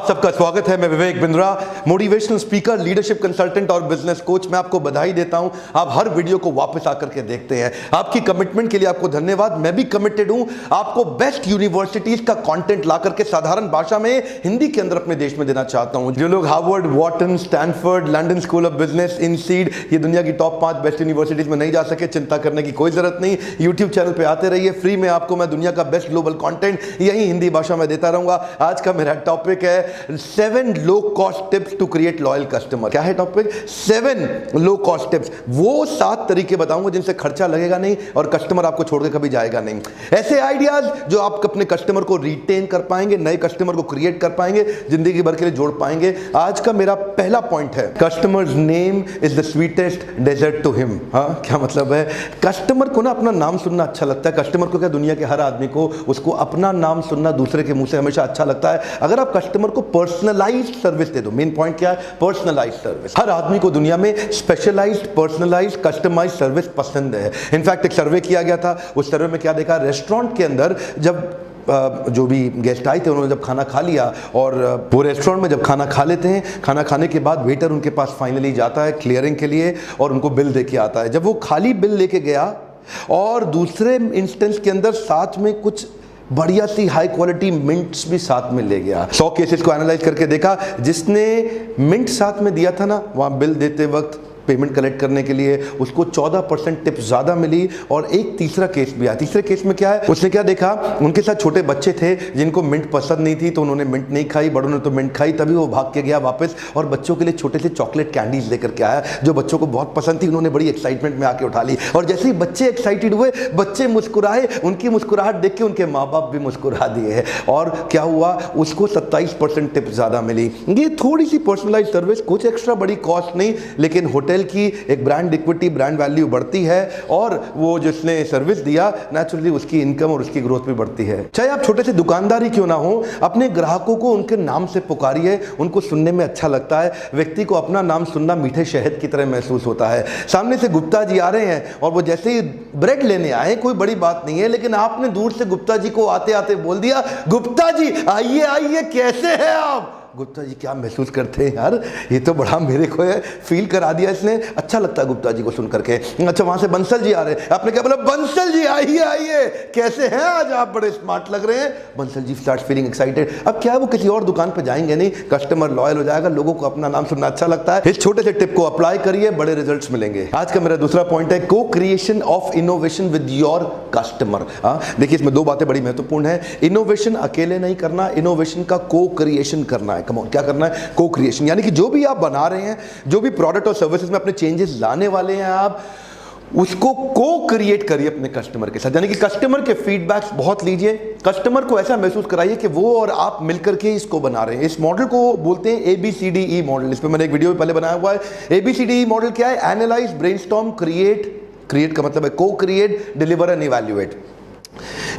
सबका स्वागत है। मैं Vivek Bindra, motivational speaker, leadership consultant और बिजनेस कोच। मैं आपको बधाई देता हूं, आप हर वीडियो को वापस आकर के देखते हैं। आपकी कमिटमेंट के लिए आपको धन्यवाद। मैं भी कमिटेड हूं आपको बेस्ट यूनिवर्सिटीज का कंटेंट ला करके साधारण भाषा में हिंदी के अंदर अपने देश में देना चाहता हूं। जो लोग Harvard, Wharton, Stanford, London School of Business, INSEAD, ये दुनिया की टॉप 5 बेस्ट यूनिवर्सिटीज में नहीं जा सके, चिंता करने की कोई जरूरत नहीं। यूट्यूब चैनल पे आते रहिए, फ्री में आपको मैं दुनिया का बेस्ट ग्लोबल कंटेंट यही हिंदी भाषा में देता रहूंगा। आज का मेरा टॉपिक है 7 low cost tips to create loyal customer. क्या है टॉपिक? 7 लो कॉस्ट टिप्स, वो 7 तरीके बताऊंगा जिनसे खर्चा लगेगा नहीं और कस्टमर आपको छोड़ के कभी जाएगा नहीं। ऐसे आइडियाज जो आप अपने कस्टमर को रिटेन कर पाएंगे, नए कस्टमर को क्रिएट कर पाएंगे, जिंदगी भर के लिए जोड़ पाएंगे। आज का मेरा पहला पॉइंट है, customer's name is the sweetest dessert to him. हाँ, क्या मतलब है? कस्टमर को ना अपना नाम सुनना अच्छा लगता है। कस्टमर को क्या, दुनिया के हर आदमी को उसको अपना नाम सुनना दूसरे के मुंह से हमेशा अच्छा लगता है। अगर आप कस्टमर को पर्सनलाइज्ड सर्विस दे दो, मेन पॉइंट क्या है? Personalised service. हर आदमी को दुनिया में स्पेशलाइज्ड, पर्सनलाइज्ड, कस्टमाइज्ड सर्विस पसंद है। इनफैक्ट एक सर्वे किया गया था, उस सर्वे में क्या देखा, रेस्टोरेंट के अंदर जब जो भी गेस्ट आए थे उन्होंने जब खाना खा लिया और वो रेस्टोरेंट में जब खाना खा लेते हैं, खाना खाने के बाद वेटर उनके पास फाइनली जाता है क्लियरिंग के लिए और उनको बिल दे के आता है। जब वो खाली बिल लेके गया और दूसरे इंस्टेंस के अंदर साथ में कुछ बढ़िया सी हाई क्वालिटी मिंट्स भी साथ में ले गया। 100 केसेस को एनालाइज करके देखा, जिसने मिंट साथ में दिया था ना, वहाँ बिल देते वक्त पेमेंट कलेक्ट करने के लिए उसको 14% टिप ज़्यादा मिली। और एक तीसरा केस भी आया। तीसरे केस में क्या है, उसने क्या देखा, उनके साथ छोटे बच्चे थे जिनको मिंट पसंद नहीं थी, तो उन्होंने मिंट नहीं खाई, बड़ों ने तो मिंट खाई। तभी वो भाग के गया वापस और बच्चों के लिए छोटे से चॉकलेट कैंडीज लेकर के आया जो बच्चों को बहुत पसंद थी। उन्होंने बड़ी एक्साइटमेंट में आके उठा ली और जैसे ही बच्चे एक्साइटेड हुए, बच्चे मुस्कुराए, उनकी मुस्कुराहट देख के उनके माँ बाप भी मुस्कुरा दिए और क्या हुआ, उसको 27% टिप ज़्यादा मिली। ये थोड़ी सी पर्सनलाइज सर्विस, कुछ एक्स्ट्रा बड़ी कॉस्ट नहीं, लेकिन होटल की एक ब्रांड इक्विटी, ब्रांड वैल्यू बढ़ती है और वो जिसने सर्विस दिया नेचुरली उसकी इनकम और उसकी ग्रोथ भी बढ़ती है। चाहे आप छोटे से दुकानदारी क्यों ना हो, अपने ग्राहकों को उनके नाम से पुकारिए, उनको सुनने में अच्छा लगता है। व्यक्ति को अपना नाम सुनना मीठे शहद की तरह महसूस होता है। सामने से गुप्ता जी आ रहे हैं और वो जैसे ही ब्रेड लेने आए, कोई बड़ी बात नहीं है, लेकिन आपने दूर से गुप्ता जी को आते आते बोल दिया, गुप्ता जी आइए आइए, कैसे हैं आप? गुप्ता जी क्या महसूस करते हैं, यार ये तो बड़ा मेरे को है फील करा दिया इसने। अच्छा लगता है गुप्ता जी को सुन करके। अच्छा, वहां से बंसल जी आ रहे हैं, आपने क्या बोला, बंसल जी आइए आइए, कैसे हैं आज आप, बड़े स्मार्ट लग रहे हैं। Bansal ji start feeling excited. अब क्या है, वो किसी और दुकान पे जाएंगे नहीं, कस्टमर लॉयल हो जाएगा, लोगों को अपना नाम सुनना अच्छा लगता है। इस छोटे से टिप को अप्लाई करिए, बड़े रिजल्ट्स मिलेंगे। आज का मेरा दूसरा पॉइंट है, को creation of innovation with your customer. देखिए, इसमें 2 बातें बड़ी महत्वपूर्ण है। इनोवेशन अकेले नहीं करना, इनोवेशन का को क्रिएशन करना है। क्या करना है? को क्रिएशन, यानी कि जो भी आप बना रहे हैं, जो भी प्रोडक्ट और सर्विसेज में अपने चेंजेस लाने वाले हैं, आप उसको को क्रिएट करिए अपने कस्टमर के साथ। यानी कि कस्टमर के फीडबैक्स बहुत लीजिए, कस्टमर को ऐसा महसूस कराइए कि वो और आप मिलकर के इसको बना रहे हैं। इस मॉडल को बोलते हैं ABCDE मॉडल। इस पर मैंने एक वीडियो पहले बनाया हुआ है। ABCDE मॉडल क्या है? Analyse, brainstorm, create. क्रिएट का मतलब है को क्रिएट, डिलीवर एंड इवैल्यूएट।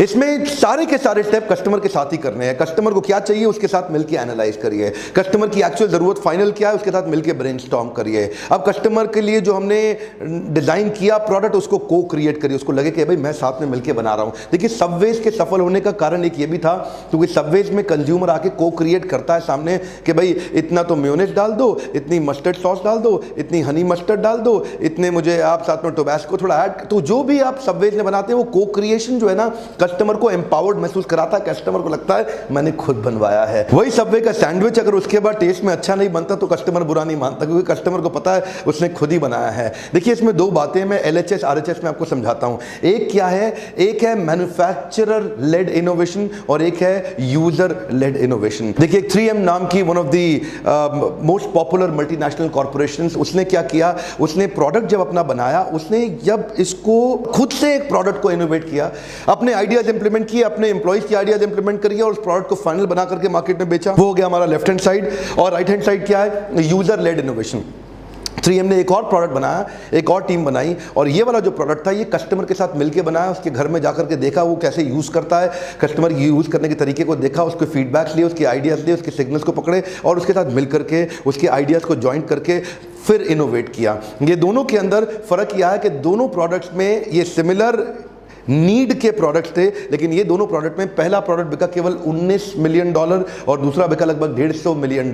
इसमें सारे के सारे स्टेप कस्टमर के साथ ही करने हैं। कस्टमर को क्या चाहिए उसके साथ मिलकर एनालाइज करिए, कस्टमर की एक्चुअल जरूरत फाइनल क्या है उसके साथ मिलकर ब्रेनस्टॉर्म करिए। अब कस्टमर के लिए जो हमने डिजाइन किया प्रोडक्ट, उसको को क्रिएट करिए, उसको लगे कि भाई मैं साथ में मिलकर बना रहा हूं। देखिए, सबवेज के सफल होने का कारण एक ये भी था क्योंकि सबवेज में कंज्यूमर आके को क्रिएट करता है सामने कि भाई इतना तो मेयोनेज डाल दो, इतनी मस्टर्ड सॉस डाल दो, इतनी हनी मस्टर्ड डाल दो, इतने मुझे आप साथ में टोबैस्को थोड़ा ऐड। तो जो भी आप सबवेज में बनाते हैं वो को क्रिएशन जो है ना, कस्टमर को एम्पावर्ड महसूस कराता है। कस्टमर को लगता है मैंने खुद बनवाया है। वही सबवे का सैंडविच अगर उसके बाद टेस्ट में अच्छा नहीं बनता तो कस्टमर बुरा नहीं मानता, क्योंकि कस्टमर को पता है उसने खुद ही बनाया है। देखिए, इसमें 2 बातें मैं LHS RHS में आपको समझाता हूं। एक क्या है? एक है मैन्युफैक्चरर लेड इनोवेशन और एक है यूजर लेड इनोवेशन। देखिए, 3M नाम की one of the most popular multinational corporations, उसने क्या किया, उसने प्रोडक्ट जब अपना बनाया, उसने जब इसको खुद से एक प्रोडक्ट को इनोवेट किया, अपने आइडियाज इंप्लीमेंट किए, अपने एम्प्लॉइज की आइडियाज इंप्लीमेंट करिए और उस प्रोडक्ट को फाइनल बना करके मार्केट में बेचा। वो हो गया हमारा लेफ्ट हैंड साइड। और राइट हैंड साइड क्या है? User lead innovation. 3M ने एक और प्रोडक्ट बनाया, एक और टीम बनाई और ये वाला जो प्रोडक्ट था ये कस्टमर के साथ मिलकर बनाया। उसके घर में जाकर के देखा वो कैसे यूज़ करता है, कस्टमर यूज़ करने के तरीके को देखा, उसके फीडबैक्स लिए, उसके आइडियाज़ लिए, उसके सिग्नल्स को पकड़े और उसके साथ मिलकर के उसके आइडियाज़ को जॉइंट करके फिर इनोवेट किया। ये दोनों के अंदर फ़र्क यह है कि दोनों प्रोडक्ट्स में ये सिमिलर नीड के प्रोडक्ट्स थे, लेकिन ये दोनों प्रोडक्ट में पहला प्रोडक्ट बिका केवल $19 मिलियन और दूसरा बिका लगभग $150 मिलियन।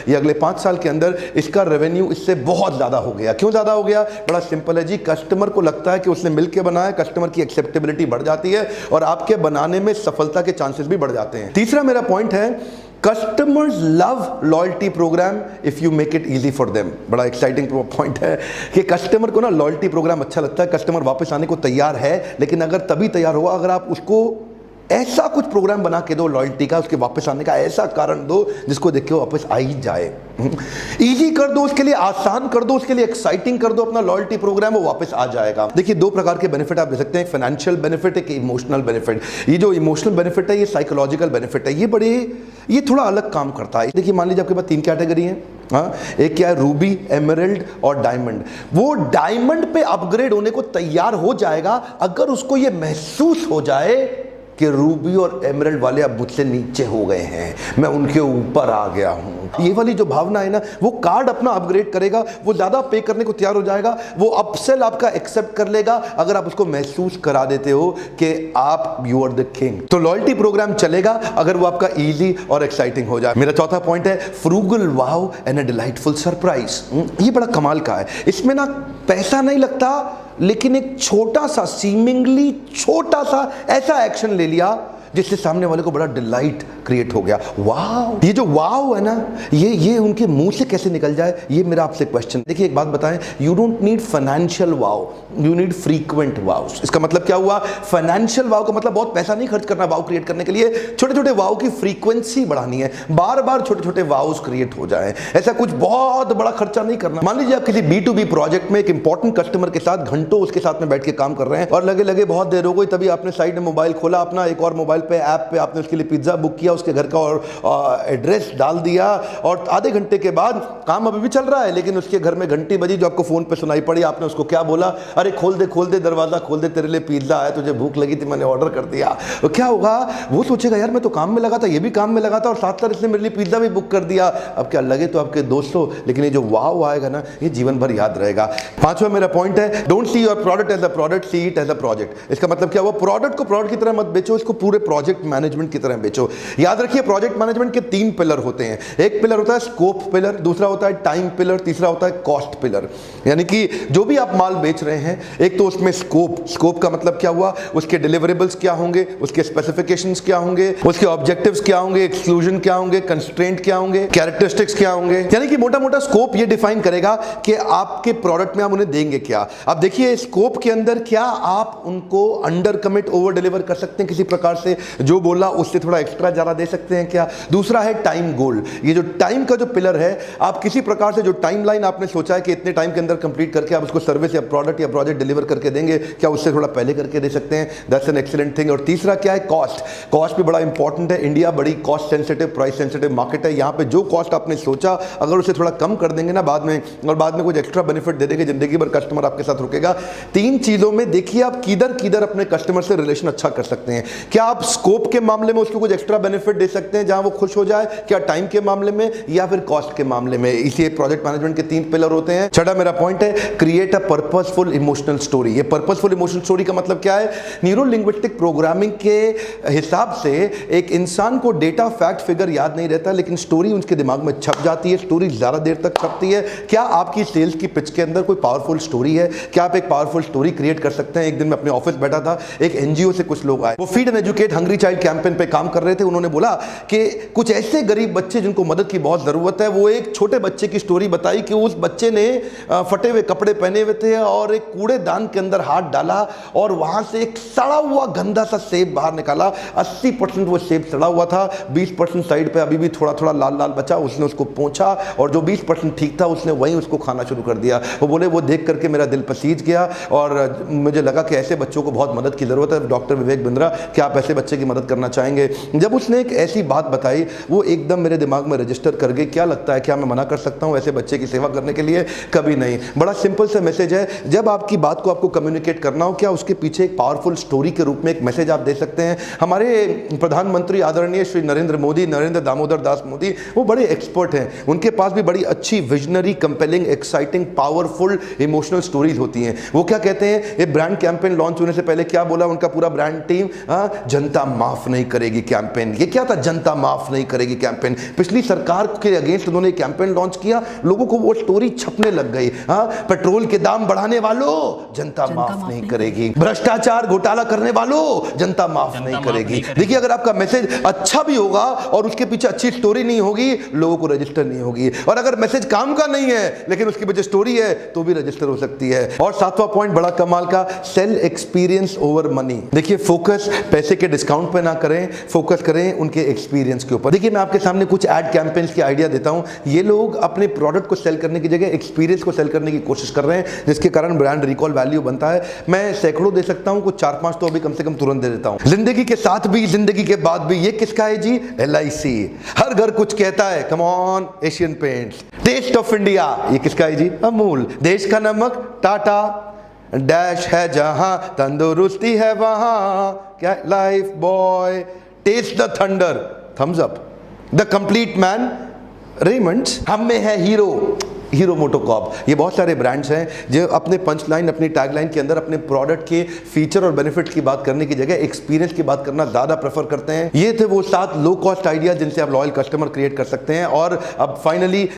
ये अगले 5 साल के अंदर इसका रेवेन्यू इससे बहुत ज्यादा हो गया। क्यों ज्यादा हो गया? बड़ा सिंपल है जी, कस्टमर को लगता है कि उसने मिलकर बनाया, कस्टमर की एक्सेप्टेबिलिटी बढ़ जाती है और आपके बनाने में सफलता के चांसेस भी बढ़ जाते हैं। तीसरा मेरा पॉइंट है, customers love loyalty program if you make it easy for them. बड़ा एक्साइटिंग पॉइंट है कि कस्टमर को ना लॉयल्टी प्रोग्राम अच्छा लगता है, कस्टमर वापस आने को तैयार है, लेकिन अगर तभी तैयार होगा अगर आप उसको ऐसा कुछ प्रोग्राम बना के दो लॉयल्टी का, उसके वापस आने का ऐसा कारण दो जिसको देख के वो वापस आ ही जाए। इजी कर दो, उसके लिए आसान कर दो, उसके लिए एक्साइटिंग कर दो अपना लॉयल्टी प्रोग्राम, वो वापस आ जाएगा। देखिए 2 प्रकार के बेनिफिट आप दे सकते हैं, एक फाइनेंशियल बेनिफिट, एक इमोशनल बेनिफिट। ये जो इमोशनल बेनिफिट है ये साइकोलॉजिकल बेनिफिट है, ये थोड़ा अलग काम करता है। देखिए मान लीजिए आपके पास 3 कैटेगरी है, हाँ, एक क्या है, रूबी, एमराल्ड और डायमंड। वो डायमंड पे अपग्रेड होने को तैयार हो जाएगा अगर उसको ये महसूस हो जाए कि रूबी और एमराल्ड वाले अब मुझसे नीचे हो गए हैं, मैं उनके ऊपर आ गया हूं। ये वाली जो भावना है ना, वो कार्ड अपना अपग्रेड करेगा, वो ज्यादा पे करने को तैयार हो जाएगा, वो अपसेल आपका एक्सेप्ट कर लेगा अगर आप उसको महसूस करा देते हो कि आप यू आर द किंग। तो लॉयल्टी प्रोग्राम चलेगा अगर वो आपका इजी और एक्साइटिंग हो जाए। मेरा चौथा पॉइंट है, frugal wow and a delightful surprise. ये बड़ा कमाल का है, इसमें ना पैसा नहीं लगता, लेकिन एक छोटा सा, सीमिंगली छोटा सा ऐसा एक्शन ले लिया जिससे सामने वाले को बड़ा डिलाइट क्रिएट हो गया। वाव, ये जो वाव है ना, ये उनके मुंह से कैसे निकल जाए, ये मेरा आपसे क्वेश्चन। देखिए एक बात बताएं, you don't need financial wow, you need frequent wow. इसका मतलब क्या हुआ? फाइनेंशियल वाव का मतलब बहुत पैसा नहीं खर्च करना वाव क्रिएट करने के लिए, छोटे छोटे वाव की फ्रीक्वेंसी बढ़ानी है, बार बार छोटे छोटे वाव्स क्रिएट हो जाए। ऐसा कुछ बहुत बड़ा खर्चा नहीं करना। मान लीजिए आप किसी B2B प्रोजेक्ट में एक इंपॉर्टेंट कस्टमर के साथ घंटों उसके साथ में बैठ के काम कर रहे हैं और लगे लगे बहुत देर हो गई, तभी आपने साइड में मोबाइल खोला अपना, एक और मोबाइल पे ऐप पे आपने उसके लिए पिज्जा बुक किया, उसके घर का और एड्रेस डाल दिया, और आधे घंटे के बाद काम अभी भी चल रहा है लेकिन उसके घर में घंटी बजी जो आपको फोन पे सुनाई पड़ी। आपने उसको क्या बोला? अरे खोल दे दरवाजा खोल दे, तेरे लिए पिज्जा आया, तुझे भूख लगी थी, मैंने ऑर्डर कर दिया। तो क्या होगा? वो सोचेगा यार मैं तो काम में लगा था, ये भी काम में लगा था और साथ साथ इसने मेरे लिए पिज्जा भी बुक कर दिया। अब क्या लगे तो आपके दोस्तों, लेकिन ये जो वाव आएगा ना, ये जीवन भर याद रहेगा। पांचवा मेरा पॉइंट है, don't see your product as a product, see it as a project. इसका मतलब क्या हुआ? प्रोडक्ट को प्रोडक्ट की तरह मत बेचो, इसको पूरे प्रोजेक्ट मैनेजमेंट की तरह बेचो। याद रखिए प्रोजेक्ट मैनेजमेंट के 3 पिलर होते हैं। एक पिलर होता है स्कोप पिलर, दूसरा होता है टाइम पिलर, तीसरा होता है कॉस्ट पिलर। यानी कि जो भी आप माल बेच रहे हैं, एक तो उसमें स्कोप का मतलब क्या हुआ? उसके डिलीवरेबल्स क्या होंगे, उसके स्पेसिफिकेशंस क्या होंगे, उसके ऑब्जेक्टिव्स क्या होंगे, एक्सक्लूजन क्या होंगे, कंस्ट्रेंट क्या होंगे, कैरेक्टरिस्टिक्स क्या होंगे। यानी कि मोटा मोटा स्कोप ये डिफाइन करेगा कि आपके प्रोडक्ट में आप उन्हें देंगे क्या। अब देखिए स्कोप के अंदर क्या आप उनको अंडर कमिट ओवर डिलीवर कर सकते हैं किसी प्रकार से, जो बोला उससे थोड़ा एक्स्ट्रा ज्यादा दे सकते हैं क्या। दूसरा है टाइम गोल। ये जो टाइम का जो पिलर है, आप किसी प्रकार से जो टाइम लाइन आपने सोचा है कि इतने टाइम के अंदर कंप्लीट करके आप उसको सर्विस या प्रोडक्ट या प्रोजेक्ट डिलीवर करके देंगे, क्या उससे थोड़ा पहले करके दे सकते हैं? That's an excellent thing. और तीसरा क्या है? कॉस्ट। कॉस्ट भी बड़ा इंपॉर्टेंट है। इंडिया बड़ी cost sensitive, price sensitive market है। यहाँ पे जो कॉस्ट आपने सोचा अगर उसे थोड़ा कम कर देंगे ना बाद में, और बाद में कुछ एक्स्ट्रा बेनिफिट दे देंगे, जिंदगी भर कस्टमर आपके साथ रुकेगा। 3 चीजों में देखिए आप किधर अपने कस्टमर से रिलेशन अच्छा कर सकते हैं। क्या आप स्कोप के मामले में उसको कुछ एक्स्ट्रा बेनिफिट दे सकते हैं जहां वो खुश हो जाए, क्या टाइम के मामले में या फिर कॉस्ट के मामले में। इसी प्रोजेक्ट मैनेजमेंट के 3 पिलर होते हैं। छठा मेरा पॉइंट है, create a purposeful emotional story. ये पर्पसफुल इमोशनल स्टोरी का मतलब क्या है? न्यूरो लिंग्विस्टिक प्रोग्रामिंग के हिसाब से एक इंसान को डेटा फैक्ट फिगर याद नहीं रहता, लेकिन स्टोरी उसके दिमाग में छप जाती है। स्टोरी ज्यादा देर तक छपती है। क्या आपकी सेल्स की पिच के अंदर कोई पावरफुल स्टोरी है? क्या आप एक पावरफुल स्टोरी क्रिएट कर सकते हैं? एक दिन मैं अपने ऑफिस बैठा था, एक एनजीओ से कुछ लोग आए, वो feed and educate hungry child campaign पे काम कर रहे थे। उन्होंने बोला कि कुछ ऐसे गरीब बच्चे जिनको मदद की बहुत जरूरत है, वो एक छोटे बच्चे की स्टोरी बताई कि उस बच्चे ने फटे हुए कपड़े पहने हुए थे और एक कूड़ेदान के अंदर हाथ डाला और वहां से एक सड़ा हुआ गंदा सा सेब बाहर निकाला। 80% वो सेब सड़ा हुआ था, 20% साइड पे अभी भी थोड़ा थोड़ा लाल लाल बचा। उसने उसको पोंछा और जो 20% ठीक था उसने वहीं उसको खाना शुरू कर दिया। वो बोले वो देख करके मेरा दिल पसीज गया और मुझे लगा कि ऐसे बच्चों को बहुत मदद की जरूरत है। डॉक्टर विवेक बिंद्रा, क्या आप ऐसे बच्चे की मदद करना चाहेंगे? जब उसने उसने एक ऐसी बात बताई, वो एकदम मेरे दिमाग में रजिस्टर कर गई। क्या लगता है, क्या मैं मना कर सकता हूं ऐसे बच्चे की सेवा करने के लिए? कभी नहीं। बड़ा सिंपल सा मैसेज है, जब आपकी बात को आपको कम्युनिकेट करना हो, क्या उसके पीछे एक पावरफुल स्टोरी के रूप में एक मैसेज आप दे सकते हैं। हमारे प्रधानमंत्री आदरणीय श्री नरेंद्र मोदी, नरेंद्र दामोदर दास मोदी, वो बड़े एक्सपर्ट हैं। उनके पास भी बड़ी अच्छी visionary, compelling, exciting, powerful emotional stories होती हैं। वो क्या कहते हैं, ये ब्रांड कैंपेन लॉन्च होने से पहले क्या बोला उनका पूरा ब्रांड टीम? जनता माफ नहीं करेगी कैंपेन। ये क्या था, जनता माफ नहीं करेगी कैंपेन? पिछली सरकार के अगेंस्ट उन्होंने कैंपेन लॉन्च किया, लोगों को वो स्टोरी छपने लग गई। पेट्रोल के दाम बढ़ाने वालों, जनता माफ नहीं करेगी। भ्रष्टाचार घोटाला करने वालों, जनता माफ नहीं करेगी। देखिए, अगर आपका मैसेज अच्छा भी होगा और उसके पीछे अच्छी स्टोरी नहीं होगी, लोगों को रजिस्टर नहीं होगी। और अगर मैसेज काम का नहीं है लेकिन उसके पीछे स्टोरी है, तो भी रजिस्टर हो सकती है। और सातवां पॉइंट बड़ा कमाल का, सेल एक्सपीरियंस ओवर मनी। देखिए, फोकस पैसे के डिस्काउंट पे ना करें, फोकस करें उनके एक्सपीरियंस के ऊपर। देखिए, मैं आपके सामने कुछ एड कैंपेन्स के आइडिया देता हूं। ये लोग अपने प्रोडक्ट को सेल करने की जगह एक्सपीरियंस को सेल करने की कोशिश कर रहे हैं, जिसके कारण ब्रांड रिकॉल वैल्यू बनता है। मैं सैकड़ों दे सकता हूं, कुछ 4-5 तो अभी कम से कम तुरंत दे देता हूं। जिंदगी के साथ भी, जिंदगी के बाद भी। ये किसका है जी? LIC। हर घर कुछ कहता है, come on, Asian Paints. Taste of India, ये किसका है जी? अमूल। देश का नमक, टाटा। डैश है जहां, तंदुरुस्ती है वहां, क्या? Lifebuoy. Taste the thunder, Thums Up. The complete man, Raymonds. हम में है हीरो मोटोकॉर्प। ये बहुत सारे ब्रांड्स हैं जो अपने पंच लाइन, अपनी टैग लाइन के अंदर अपने प्रोडक्ट के फीचर और बेनिफिट की बात करने की जगह एक्सपीरियंस की बात करना ज्यादा प्रेफर करते हैं। ये थे वो 7 लो कॉस्ट आइडिया जिनसे आप लॉयल कस्टमर क्रिएट कर सकते हैं। और अब फाइनली